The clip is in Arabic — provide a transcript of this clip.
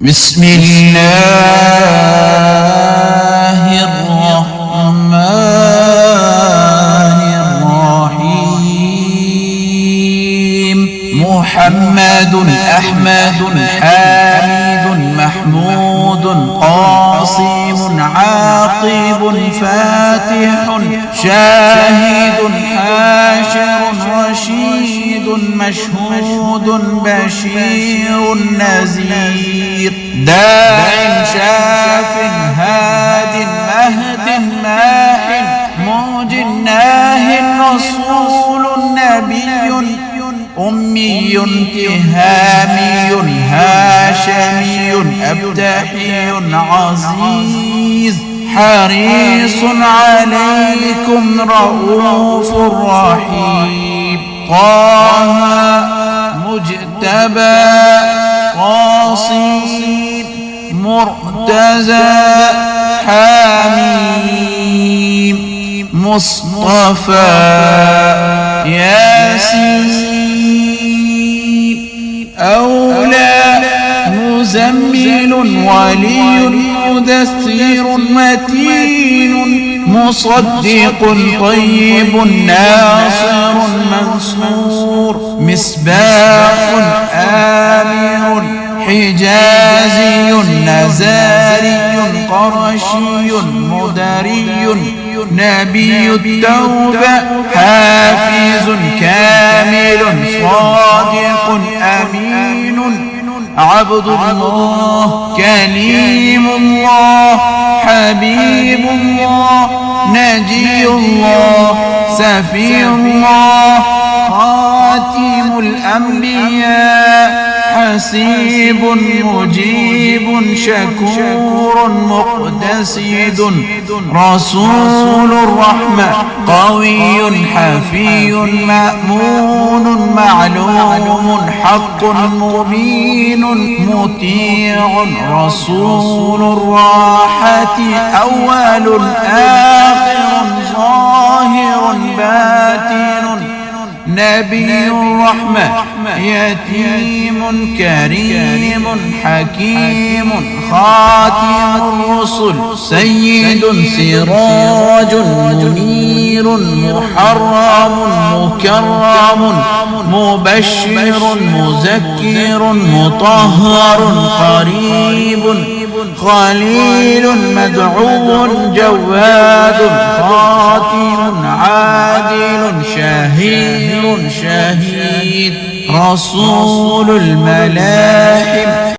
بسم الله الرحمن الرحيم. محمد أحمد حامد محمود قاسم عاقب فاتح شاهد حاشر رشيد مشهود بشير نذير داع شاف هاد مهد ماح موج ناه رسول نبي أمي تهامي هاشمي أبتحي عزيز حريص عليكم رؤوف رحيم. طه مجتبى قاصين مرتزى حميم مصطفى ياسين أولى مزمل ولي مدثر متين مصدق طيب ناصر منصور مصباح آمر حجازي نزاري قرشي مدري نبي التوبة حافظ كامل صادق أمين عبد الله كليم الله حبيب الله نجي الله سفي الله خاتم الأنبياء حسيب مجيب شكور مقتصد رسول الرحمة قوي حفي مأمون معلوم حق مبين مطيع رسول الراحة أول آخر ظاهر باتن نبي الرحمة يتيم كريم حكيم خاتم الرسل سيد سراج منير محرم مكرم مبشر مذكر مطهر قريب خليل مدعو جواد خاتم عادل شهير شهيد رسول الملاحم